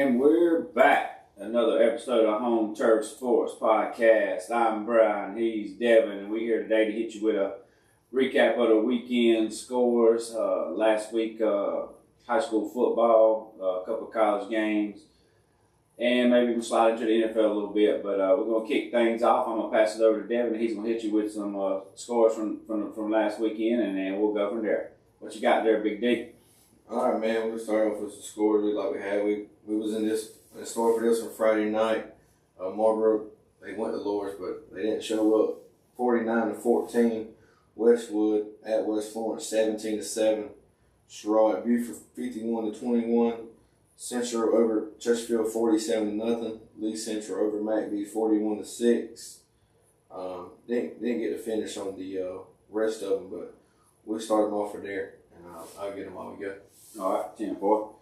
And we're back. Another episode of Home Turf Sports Podcast. I'm Brian, he's Devin, and we're here today to hit you with a recap of the weekend scores. Last week, high school football, a couple of college games, and maybe we'll slide into the NFL a little bit. But we're going to kick things off. I'm going to pass it over to Devin, and he's going to hit you with some scores from last weekend, and then we'll go from there. What you got there, Big D? All right, man. We'll start off with some scores like we had. We was in the store for this on Friday night. Marlboro, they went to Loris, but they didn't show up. 49-14. Westwood at West Florence, 17-7. Sherrod at Buford, 51-21. Central over Chesterfield, 47-0. Lee Central over McBee, 41-6. Didn't get to finish on the rest of them, but we'll start them off from there, and I'll get them all we got. All right, 10-4.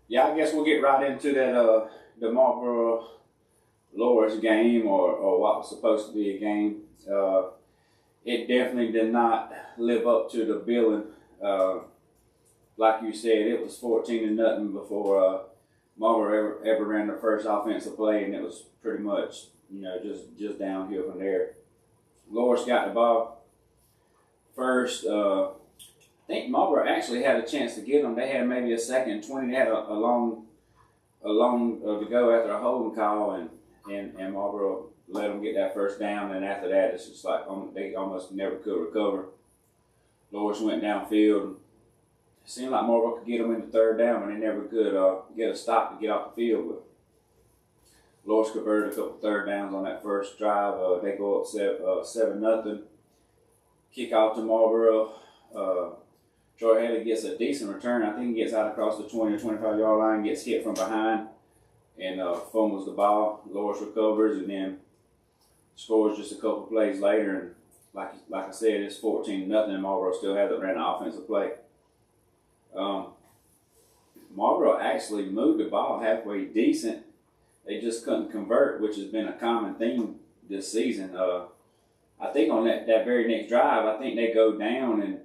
Yeah, I guess we'll get right into that the Marlboro Loris game, or what was supposed to be a game. It definitely did not live up to the billing. Like you said, it was 14-0 before Marlboro ever ran their first offensive play, and it was pretty much just downhill from there. Loris got the ball first. I think Marlboro actually had a chance to get them. They had maybe a second and 20. They had a long to go after a holding call, and Marlboro let them get that first down. And after that, it's just like they almost never could recover. Loris went downfield. It seemed like Marlboro could get them in the third down, but they never could get a stop to get off the field with. Loris converted a couple third downs on that first drive. They go up 7-0. Kick off to Marlboro. Troy Haley gets a decent return. I think he gets out across the 20 or 25-yard line, gets hit from behind, and fumbles the ball. Loris recovers and then scores just a couple plays later. And like I said, it's 14-0, and Marlboro still hasn't ran an offensive play. Marlboro actually moved the ball halfway decent. They just couldn't convert, which has been a common theme this season. I think on that very next drive, I think they go down and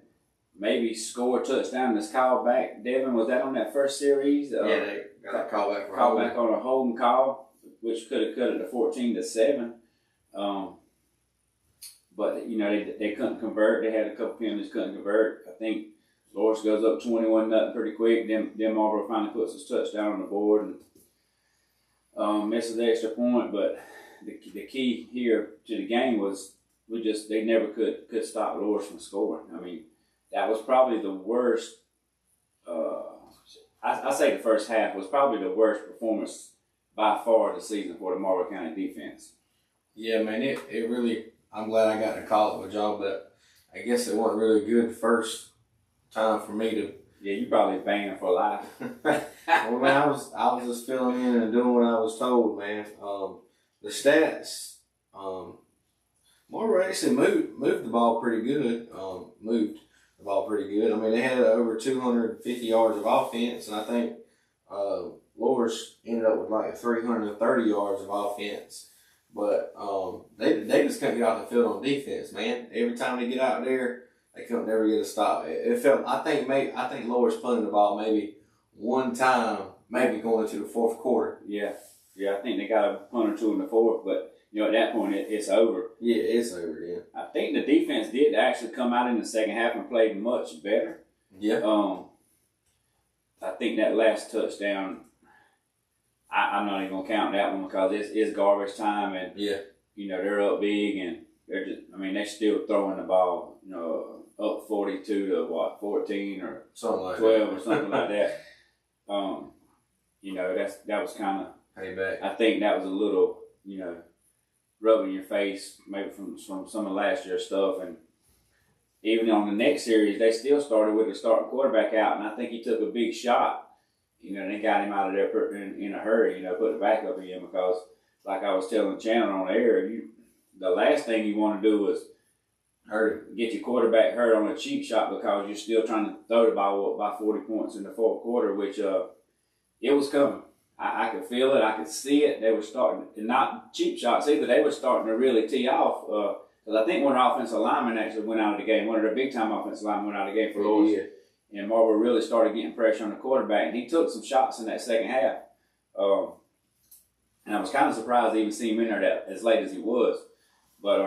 maybe score a touchdown and it's called back. Devin, was that on that first series? Yeah, they got a call back. Call back on a holding call, which could have cut it to 14-7. But they couldn't convert. They had a couple penalties, couldn't convert. I think Loris goes up 21-0 pretty quick. Then Marlboro finally puts his touchdown on the board and misses the extra point. But the key here to the game was they never could stop Loris from scoring. I mean, that was probably the worst. I say the first half was probably the worst performance by far this season for the Marlboro County defense. Yeah, man, it really. I'm glad I got to call it with y'all, but I guess it wasn't really good first time for me to. Yeah, you probably banned for life. Well, man, I was just filling in and doing what I was told, man. The stats. Marlboro actually moved the ball pretty good. Moved the ball pretty good. I mean, they had over 250 yards of offense, and I think Loris ended up with like 330 yards of offense. But they just couldn't get off the field on defense, man. Every time they get out there, they couldn't never get a stop. It felt. I think Loris punted the ball maybe one time, maybe going into the fourth quarter. Yeah. I think they got a punt or two in the fourth, but. At that point, it's over. Yeah, it's over, yeah. I think the defense did actually come out in the second half and played much better. Yeah. I think that last touchdown, I'm not even going to count that one because it's garbage time and, they're up big and they're still throwing the ball, up 42 to 14 or something like 12 that. Or something like that. That was kind of, payback. I think that was a little, rubbing your face maybe from some of last year's stuff. And even on the next series, they still started with the starting quarterback out, and I think he took a big shot. They got him out of there in a hurry, put the backup in because, like I was telling Chandler on the air, the last thing you want to do is get your quarterback hurt on a cheap shot because you're still trying to throw the ball up by 40 points in the fourth quarter, which it was coming. I could feel it. I could see it. They were starting, and not cheap shots either. They were starting to really tee off. Because I think one of the offensive linemen actually went out of the game. One of the big-time offensive linemen went out of the game for Loris. And Marlboro really started getting pressure on the quarterback. And he took some shots in that second half. And I was kind of surprised to even see him in there that as late as he was. But,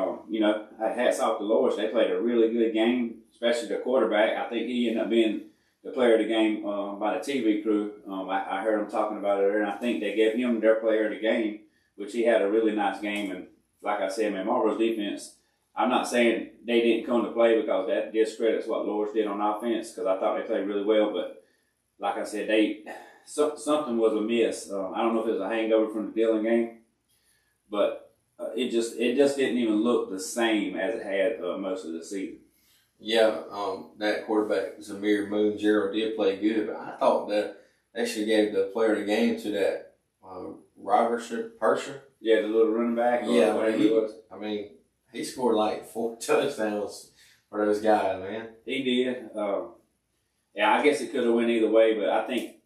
hats off to Loris. They played a really good game, especially the quarterback. I think he ended up being the player of the game by the TV crew. I heard them talking about it, and I think they gave him their player of the game, which he had a really nice game. And like I said, man, Marlboro's defense, I'm not saying they didn't come to play because that discredits what Loris did on offense, because I thought they played really well. But like I said, something was amiss. I don't know if it was a hangover from the Dillon game, but it just didn't even look the same as it had most of the season. Yeah, that quarterback, Zamir Moon-Gerald, did play good, but I thought that they should have gave the player of the game to that Robert Persher. Yeah, the little running back. Yeah, whatever he was. I mean, he scored like 4 touchdowns for those guys, man. He did. I guess it could have went either way, but I think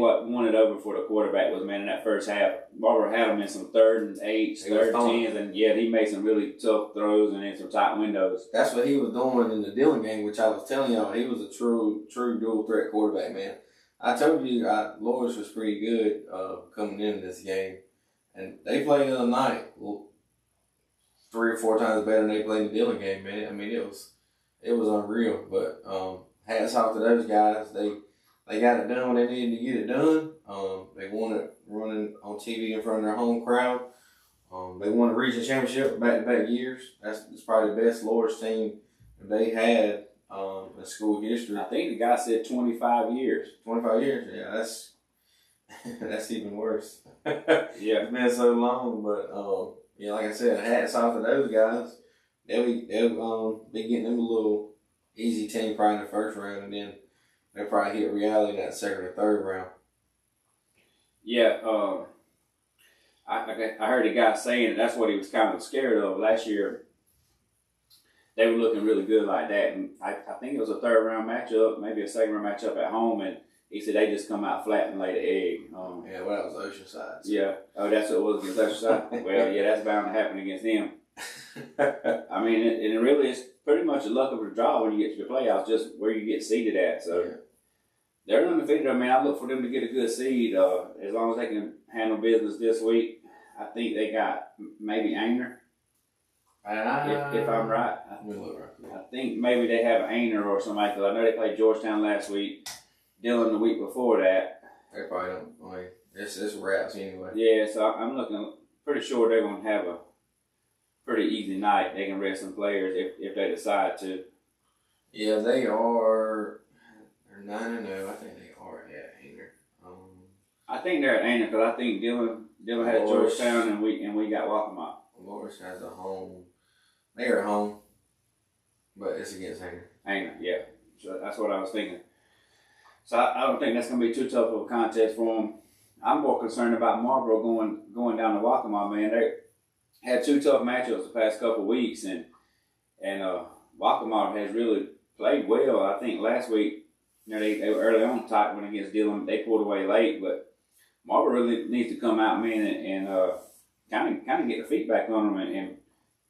what won it over for the quarterback was, man, in that first half, Marlboro had him in some 3rd and 8s, 3rd and 10s, and yeah, he made some really tough throws and in some tight windows. That's what he was doing in the Dillon game, which I was telling y'all, he was a true dual threat quarterback, man. I told you Loris was pretty good coming into this game, and they played the other night 3 or 4 times better than they played in the Dillon game, man. I mean, it was unreal, but hats off to those guys. They got it done when they needed to get it done. They won it running on TV in front of their home crowd. They won a region championship back-to-back years. That's probably the best Loris team they had in school history. I think the guy said 25 years. 25 years? Yeah, that's even worse. Yeah. It's been so long, but like I said, hats off to those guys. They'll be getting them a little easy team probably in the first round, and then they'll probably hit reality in that 2nd or 3rd round. Yeah, I heard a guy saying that's what he was kind of scared of last year. They were looking really good like that, and I think it was a 3rd round matchup, maybe a 2nd round matchup at home, and he said they just come out flat and lay the egg. That was Oceanside. Yeah. Oh, that's what it was against Oceanside? Well, yeah, that's bound to happen against them. I mean, it really is pretty much the luck of the draw when you get to the playoffs, just where you get seeded at. So they're undefeated. I mean, I look for them to get a good seed as long as they can handle business this week. I think they got maybe Ainer, if I'm right. I think maybe they have Ainer or somebody, because I know they played Georgetown last week, Dillon the week before that. They probably don't. I mean, it's wraps anyway. Yeah, so I'm looking pretty sure they're going to have a pretty easy night. They can rest some players if they decide to. Yeah, they are. They're 9-0. I think they are at Ainer. I think they're at Ainer because I think Dillon had Georgetown and we got Waccamaw. Loris has a home. They're at home, but it's against Ainer. Ainer, yeah. So that's what I was thinking. So I don't think that's going to be too tough of a contest for them. I'm more concerned about Marlboro going down to Waccamaw, man. They had 2 tough matchups the past couple of weeks, and Waccamaw has really played well. I think last week, they were early on tight when against Dillon. They pulled away late, but Marlboro really needs to come out, man, and kind of get the feet back on them and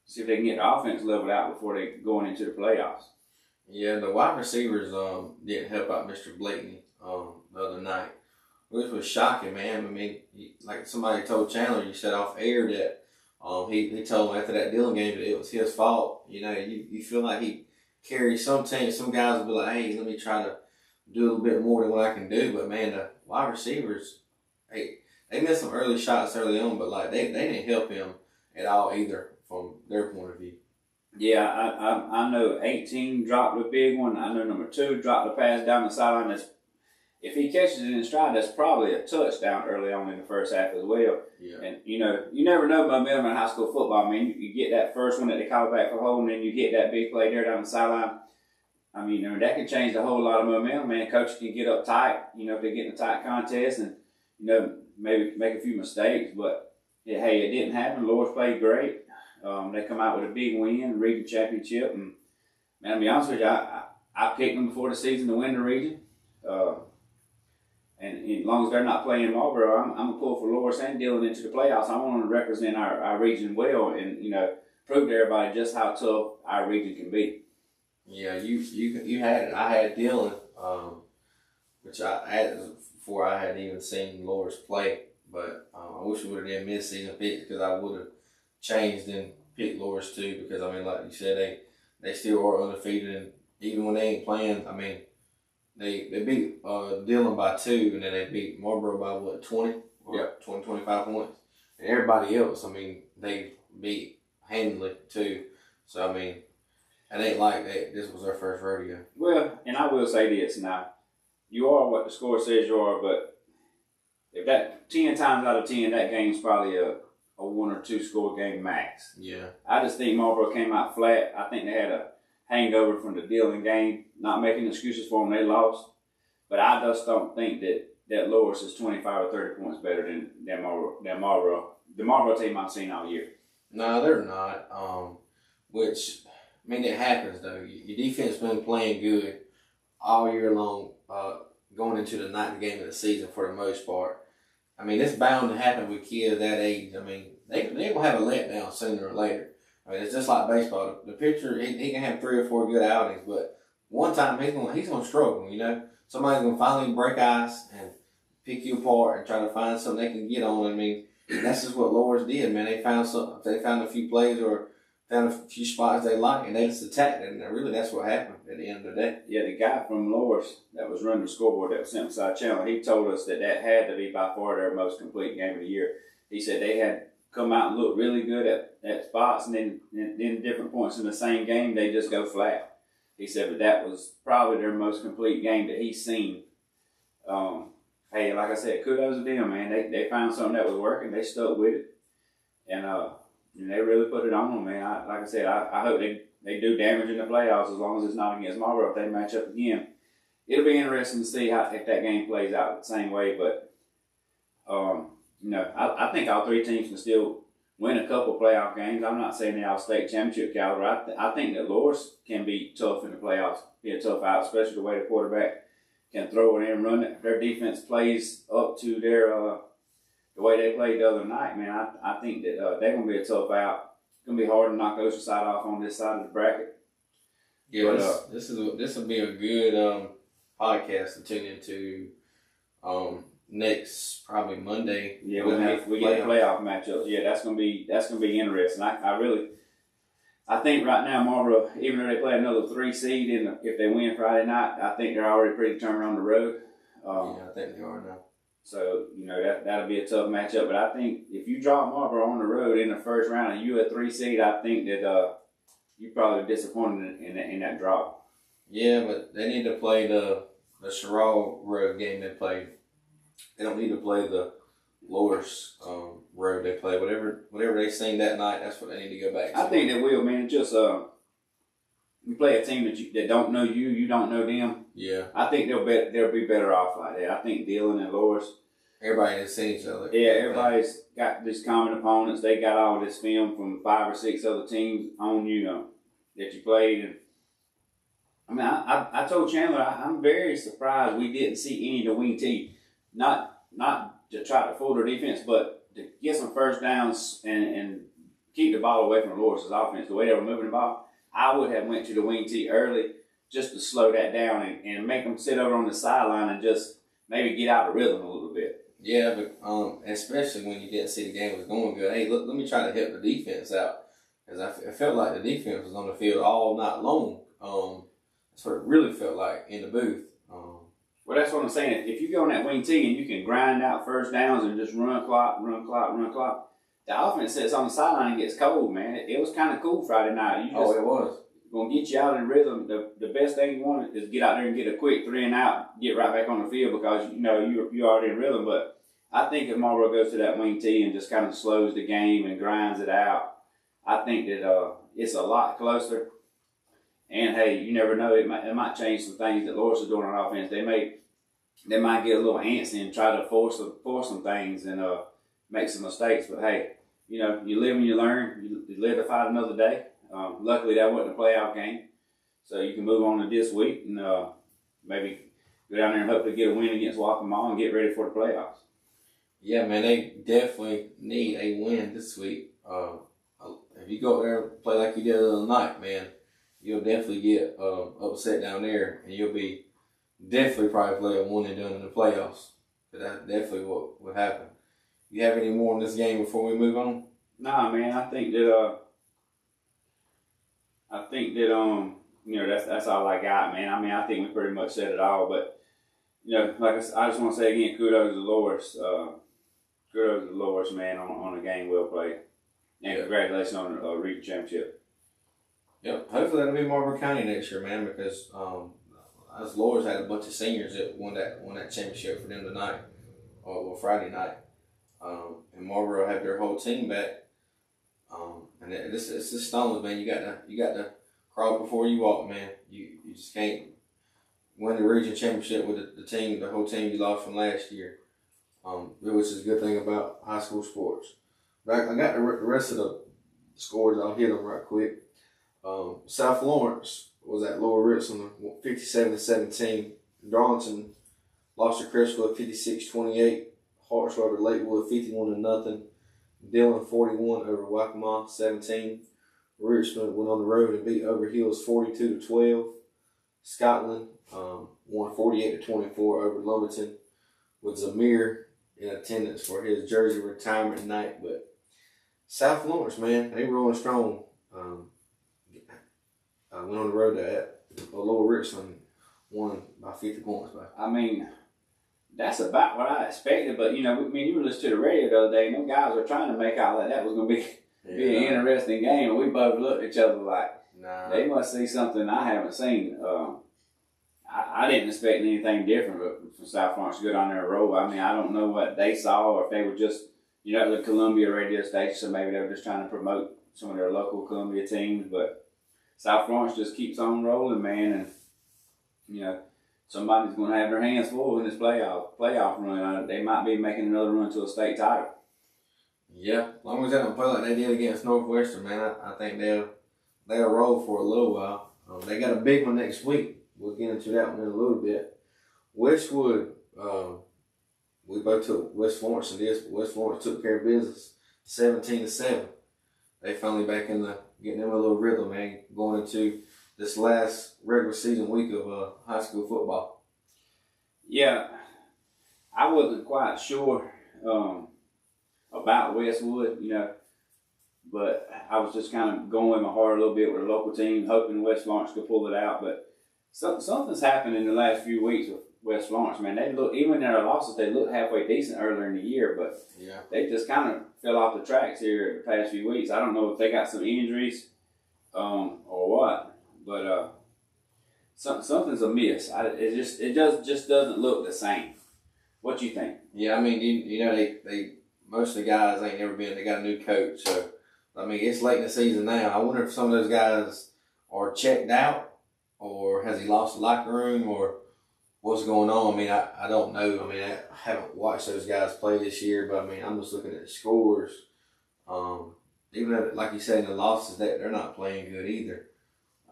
see if they can get the offense leveled out before they going into the playoffs. Yeah, the wide receivers didn't help out Mr. Blakeney the other night, which was shocking, man. I mean, like somebody told Chandler, you said off air that he told him after that Dillon game that it was his fault. You know, you feel like he carries some teams. Some guys will be like, hey, let me try to do a little bit more than what I can do. But man, the wide receivers, they missed some early shots early on, but like they didn't help him at all either from their point of view. Yeah, I know 18 dropped a big one. I know number 2 dropped the pass down the sideline. If he catches it in stride, that's probably a touchdown early on in the first half as well. Yeah. And, you never know momentum in high school football. I mean, you get that first one that they call back for holding, and then you hit that big play there down the sideline. I mean, that can change a whole lot of momentum, man. Coaches can get up tight, if they get in a tight contest and, maybe make a few mistakes. But, yeah, hey, it didn't happen. Loris played great. They come out with a big win, region championship. And, man, to be honest with you, I picked them before the season to win the region. And as long as they're not playing Marlboro, I'm going to pull for Loris and Dillon into the playoffs. I want them to represent our region well and, prove to everybody just how tough our region can be. Yeah, you had it. I had Dillon which I added before I had even seen Loras play. But I wish we would have done mid-season pick because I would have changed and picked Loras too. Because I mean, like you said, they still are undefeated, and even when they ain't playing, I mean, they beat Dillon by 2, and then they beat Marlboro by what 20 or 20, 25 points, and everybody else, I mean, they beat handily too. So I mean, it ain't like this was their first rodeo. Well, and I will say this now. You are what the score says you are, but if that 10 times out of 10, that game's probably a 1 or 2 score game max. Yeah. I just think Marlboro came out flat. I think they had a hangover from the Dillon game. Not making excuses for them, they lost. But I just don't think that Loras is 25 or 30 points better than Marlboro. The Marlboro team I've seen all year. No, they're not. Which, I mean, it happens though. Your defense been playing good all year long, going into the 9th game of the season for the most part. I mean, it's bound to happen with kids that age. I mean, they gonna have a letdown sooner or later. I mean, it's just like baseball. The pitcher, he can have 3 or 4 good outings, but one time he's gonna struggle. You know, somebody's gonna finally break ice and pick you apart and try to find something they can get on. I mean, that's just what Loras did, man. They found a few plays or found a few spots they like, and they just attacked it. And really, that's what happened at the end of the day. Yeah, the guy from Loras that was running the scoreboard that was sent beside Chandler, he told us that had to be by far their most complete game of the year. He said they had come out and look really good at spots, and then different points in the same game, they just go flat. He said, but that was probably their most complete game that he's seen. Hey, like I said, kudos to them, man. They found something that was working. They stuck with it, and they really put it on them, man. Like I said, I hope they do damage in the playoffs as long as it's not against Marlboro. If they match up again, it'll be interesting to see if that game plays out the same way. But I think all 3 teams can still win a couple playoff games. I'm not saying they all state championship caliber. I think that Loras can be tough in the playoffs, be a tough out, especially the way the quarterback can throw it and run it. Their defense plays up to their the way they played the other night, man. I think that they're going to be a tough out. It's going to be hard to knock Oceanside off on this side of the bracket. Yeah, but, this will be a good podcast to tune into next probably Monday. Yeah, we get playoff matchups. Yeah, that's gonna be interesting. I think right now Marlboro, even though they play another 3 seed, if they win Friday night, I think they're already pretty determined on the road. I think they are now. So that'll be a tough matchup. But I think if you drop Marlboro on the road in the first round and you a 3 seed, I think that you're probably disappointed in that drop. Yeah, but they need to play the Sherrall road game they played. They don't need to play the Loras road they play. Whatever they sing that night, that's what they need to go back to. I think they will, man. Just you play a team that don't know you don't know them. Yeah. I think they'll be better off like that. I think Dillon and Loras. Everybody has seen each other. Yeah, everybody's got these common opponents. They got all this film from 5 or 6 other teams on that you played. And I mean, I told Chandler I'm very surprised we didn't see any of the wing T. Not to try to fool their defense, but to get some first downs and keep the ball away from Loras' offense. The way they were moving the ball, I would have went to the wing T early just to slow that down and make them sit over on the sideline and just maybe get out of rhythm a little bit. Yeah, but especially when you didn't see the game was going good. Hey, let me try to help the defense out because I felt like the defense was on the field all night long. That's what it really felt like in the booth. Well, that's what I'm saying. If you go on that wing T and you can grind out first downs and just run clock, the offense sits on the sideline and gets cold, man. It was kind of cool Friday night. It was. Going to get you out in rhythm. The best thing you want is get out there and get a quick 3 and out, get right back on the field because, you're already in rhythm. But I think if Marlboro goes to that wing T and just kind of slows the game and grinds it out, I think that it's a lot closer. And hey, you never know. It might change some things that Loras is doing on offense. They might get a little antsy and try to force some things and make some mistakes. But hey, you live and you learn. You live to fight another day. Luckily, that wasn't a playoff game, so you can move on to this week and maybe go down there and hopefully get a win against Waccamaw and get ready for the playoffs. Yeah, man, they definitely need a win this week. If you go out there and play like you did the other night, man, you'll definitely get upset down there, and you'll be definitely probably play a one and done in the playoffs. But that's definitely what would happen. You have any more in this game before we move on? Nah, man, I think that that's all I got, man. I mean, I think we pretty much said it all, but like I just want to say again, kudos to Loris. Kudos to Loris, man, on a game well played, and congratulations on the region championship. Yep. Hopefully that'll be Marlboro County next year, man, because us Loris had a bunch of seniors that won that championship for them tonight, or Friday night, and Marlboro had their whole team back. And it's the Stones, man. You got to crawl before you walk, man. You just can't win the region championship with the whole team you lost from last year. Which is a good thing about high school sports. But I got the rest of the scores. I'll hit them right quick. South Lawrence was at Lower Richland 57-17. Darlington lost to Crestwood 56-28. Hartsville over Lakewood 51-0. Dillon 41 over Waccamaw 17. Richmond went on the road and beat Overhills 42-12. Scotland won 48-24 over Lumberton, with Zamir in attendance for his jersey retirement night. But South Lawrence, man, they rolling strong. Went on the road to Lower Richland, won by 50 points. I mean, that's about what I expected. But you were listening to the radio the other day, and them guys were trying to make out like that was going to be an interesting game, and we both looked at each other like, nah, they must see something I haven't seen. I didn't expect anything different from South Lawrence to go down there and roll. I mean, I don't know what they saw, or if they were just, the Columbia radio station, so maybe they were just trying to promote some of their local Columbia teams. But South Lawrence just keeps on rolling, man, and somebody's going to have their hands full in this playoff run. They might be making another run to a state title. Yeah, as long as they don't play like they did against Northwestern, man, I think they'll roll for a little while. They got a big one next week. We'll get into that one in a little bit. Westwood, we both took West Florence in this, but West Florence took care of business 17-7. They finally back in getting them a little rhythm, man, going into this last regular season week of high school football. Yeah, I wasn't quite sure about Westwood, but I was just kind of going with my heart a little bit with the local team, hoping West Florence could pull it out. But something's happened in the last few weeks with West Florence, man. They look, even in their losses, they looked halfway decent earlier in the year, but they just kind of fell off the tracks here the past few weeks. I don't know if they got some injuries or what, but something's amiss. It just doesn't look the same. What you think? Yeah, I mean, they most of the guys ain't never been. They got a new coach, so I mean, it's late in the season now. I wonder if some of those guys are checked out, or has he lost the locker room, or what's going on. I mean, I don't know. I mean, I haven't watched those guys play this year, but I mean, I'm just looking at the scores. Even though, like you said, in the losses, they're not playing good either.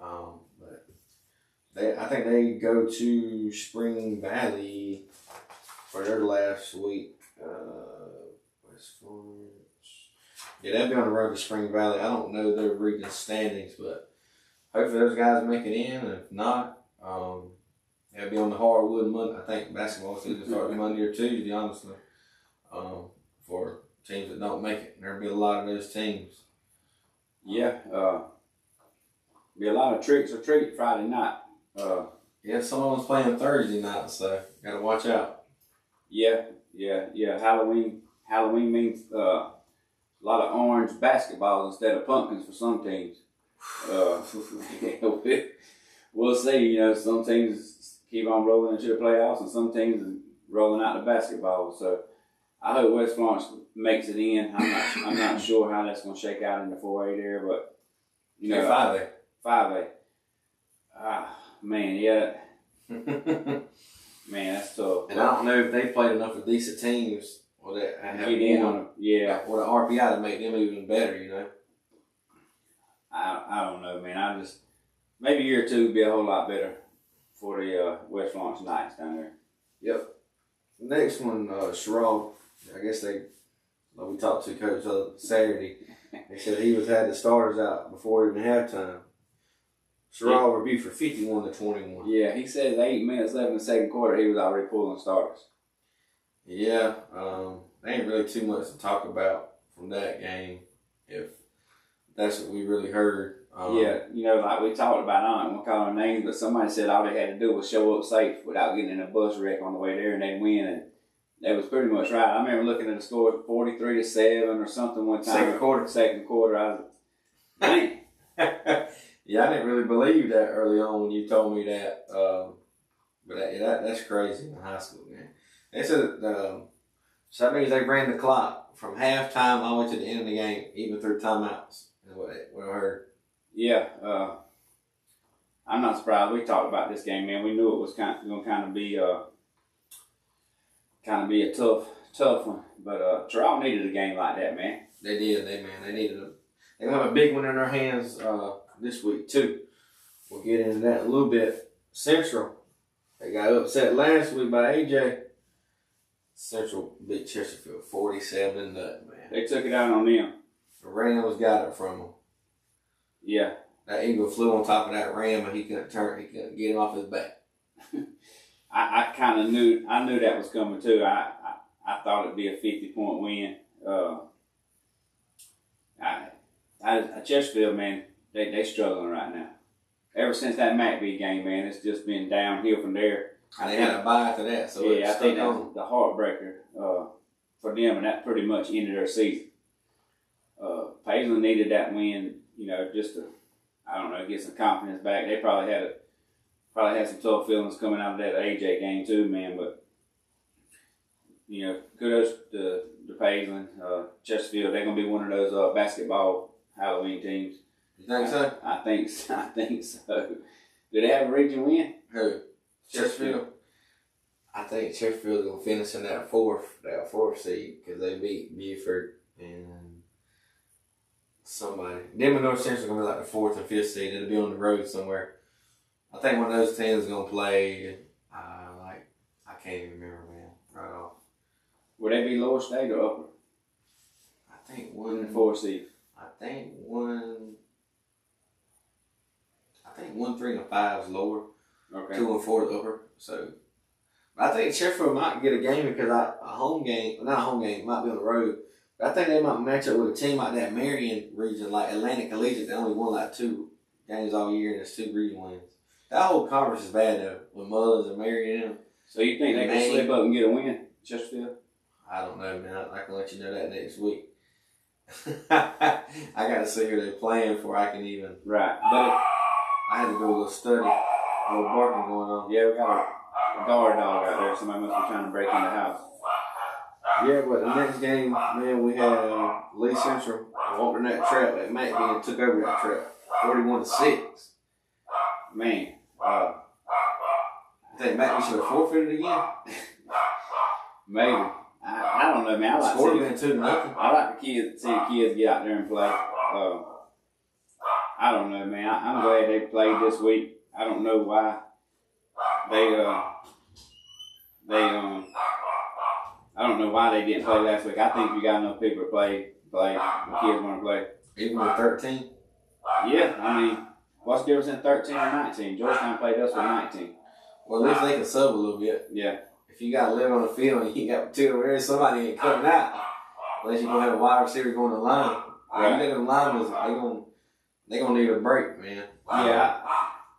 But I think they go to Spring Valley for their last week. West Florence. Yeah, they'll be on the road to Spring Valley. I don't know their region standings, but hopefully those guys make it in. And if not, they'll be on the hardwood Monday. I think basketball season starts Monday or Tuesday, honestly, for teams that don't make it. And there'll be a lot of those teams. Yeah, be a lot of tricks or treat Friday night. Yeah, some of them's playing Thursday night, so gotta watch out. Yeah. Halloween means a lot of orange basketballs instead of pumpkins for some teams. We'll see. Some teams keep on rolling into the playoffs, and some teams are rolling out the basketball. So I hope West Florence makes it in. I'm not sure how that's going to shake out in the 4A there, but 5A. 5A. Man, yeah. Man, that's tough. And I don't know if they played enough of decent teams or that have get in on or the RPI to make them even better. I don't know, man. Maybe a year or two would be a whole lot better for the West Florence Knights down there. Yep. Next one, Sherrod. I guess we talked to Coach Saturday. They said he had the starters out before even halftime. Sherrod Rebuke for 51-21. Yeah, he says 8 minutes left in the second quarter, he was already pulling starters. Yeah, there ain't really too much to talk about from that game, if that's what we really heard. Yeah, like we talked about, I don't want to call them names, but somebody said all they had to do was show up safe without getting in a bus wreck on the way there, and they'd win. And that was pretty much right. I remember looking at the score 43-7 or something one time. Second quarter. I was like, man. Yeah, I didn't really believe that early on when you told me that. But that's crazy in high school, man. They said so that means they ran the clock from halftime all the way to the end of the game, even through timeouts. Is what I heard. Yeah, I'm not surprised. We talked about this game, man. We knew it was going to be a tough one. But Toronto needed a game like that, man. They did, They needed they want a big one in their hands this week too. We'll get into that in a little bit. Central, they got upset last week by AJ. Central beat Chesterfield 47-0, man. They took it out on them. The Rams got it from them. Yeah. That eagle flew on top of that ram and he couldn't get him off his back. I kind of knew that was coming too. I thought it'd be a 50-point win. Chesterfield, man, they struggling right now. Ever since that McBee game, man, it's just been downhill from there. And they had a bye after that, so yeah, I think that was the heartbreaker for them, and that pretty much ended their season. Paisley needed that win, just to, get some confidence back. They probably had some tough feelings coming out of that AJ game too, man. But kudos to Paisley, Chesterfield. They're gonna be one of those basketball Halloween teams. You think so? I think so. Do they have a region win? Who? Chesterfield. I think Chesterfield's gonna finish in that fourth seed because they beat Buford and somebody. Them and North Central gonna be like the 4th and 5th seed. It'll be on the road somewhere. I think one of those teams is gonna play. I can't even remember, man. Right off. Would they be lower state or upper? I think 1 and 4 seed. I think 1, 3, and 5 is lower. Okay. 2 and 4 is upper. So, I think Sheffield might get a game because not a home game, might be on the road. But I think they might match up with a team like that Marion region, like Atlantic Collegiate. They only won like 2 games all year, and there's 2 region wins. That whole conference is bad though, with Mullins and Marion. So you think they can slip up and get a win, Chesterfield? I don't know, man. I can let you know that next week. I got to see who they're playing before I can even. Right, but I had to do a little study, a little barking going on. Yeah, we got a guard dog out there. Somebody must be trying to break in the house. Yeah, but the next game, man, we had Lee Central opening that trap that McBee and took over that trap, 41-6. Man, I think McBee should have forfeited again. Maybe. I don't know, man. I like Scored been 2-0. I like see the kids get out there and play. I don't know, man. I'm glad they played this week. I don't know why I don't know why they didn't play last week. I think you got enough people to play. The kids want to play. Even with 13? Yeah, I mean, what's the difference in 13 and 19? Georgetown played us with 19. Well, at least they can sub a little bit. Yeah. If you got to live on the field and you got 2 over there, somebody ain't coming out. Unless you're going to have a wide receiver going to the line. Right. You think the linemen, they're going to need a break, man. Yeah,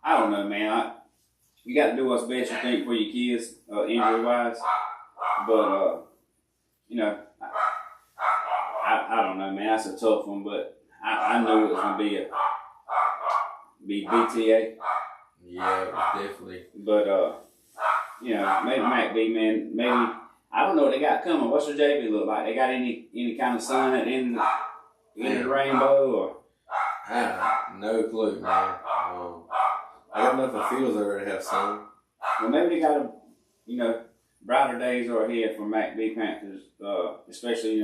I don't know, man. You got to do what's best you think for your kids, injury-wise. But, I don't know, man. That's a tough one, but I knew it was going to be BTA. Yeah, it was definitely. But, maybe McBee, man, maybe, I don't know what they got coming. What's their JV look like? They got any kind of sun at the end of the rainbow? Or? I have no clue, man. I got enough of fields over there to have sun. Well, maybe they got brighter days are ahead for McBee Panthers, especially,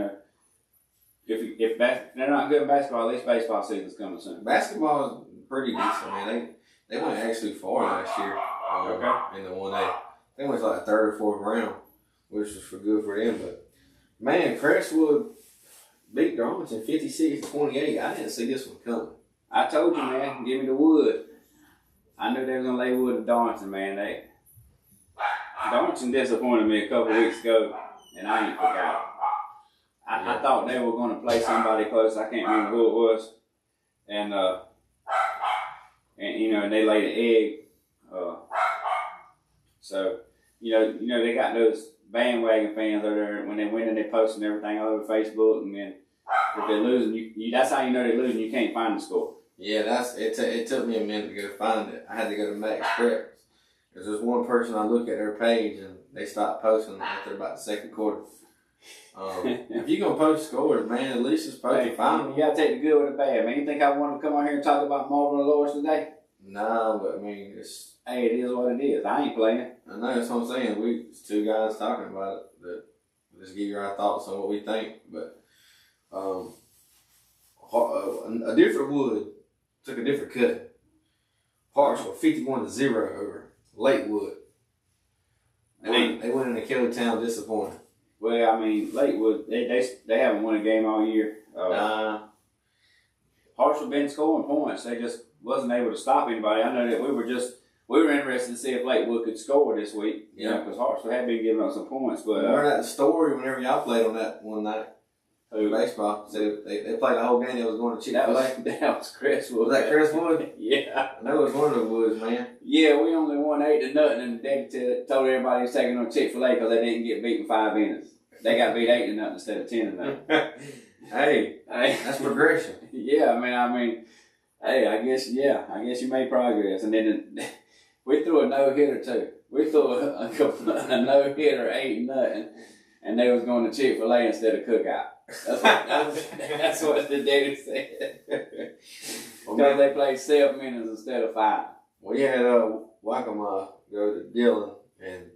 if they're not good at basketball, at least baseball season's coming soon. Basketball is pretty decent, man. They went actually far last year in the 1A. They went to like 3rd or 4th round, which was good for them. But, man, Crestwood beat Darlington 56-28. I didn't see this one coming. I told you, man, give me the wood. I knew they was gonna lay wood to Darlington, man. Darlington disappointed me a couple weeks ago, and I ain't forgot. I thought they were gonna play somebody close. I can't remember who it was, and you know, and they laid an egg. So you know, they got those bandwagon fans over there. When they win, they posting everything all over Facebook, and then if they're losing, that's how you know they're losing. You can't find the score. Yeah, it took me a minute to go find it. I had to go to Max Preps. There's one person I look at their page and they stopped posting after about the second quarter. If you're gonna post scores, man, at least just post the final. You gotta take the good with the bad, man. You think I want to come on here and talk about Marlboro Loris today? No, but I mean, it is what it is. I ain't playing. I know, that's what I'm saying. It's two guys talking about it. That just give you our thoughts on what we think. But a different Wood took a different cut. Hartsville 51-0 over Lakewood. They went into Kellytown disappointed. Well, I mean, Lakewood, they haven't won a game all year. Hartsville been scoring points. They just wasn't able to stop anybody. I know that we were interested to see if Lakewood could score this week. Yeah, because Hartsville had been giving up some points. But remember that story whenever y'all played on that one night? Baseball. So they played the whole game. They was going to Chick-fil-A. That was Crestwood. Was that Crestwood? Yeah. I know it was one of the Woods, man. Yeah, we only won 8-0, and the daddy told everybody he was taking on Chick-fil-A because they didn't get beat in 5 innings. They got beat 8-0 instead of 10-0. Hey, that's progression. Yeah, I mean, hey, I guess you made progress. And then we threw a no-hitter too. We threw a no-hitter 8-0, and they was going to Chick-fil-A instead of Cookout. That's what the daddy said. Because they played 7 innings instead of 5. We had Waccamaw go to Dillon, and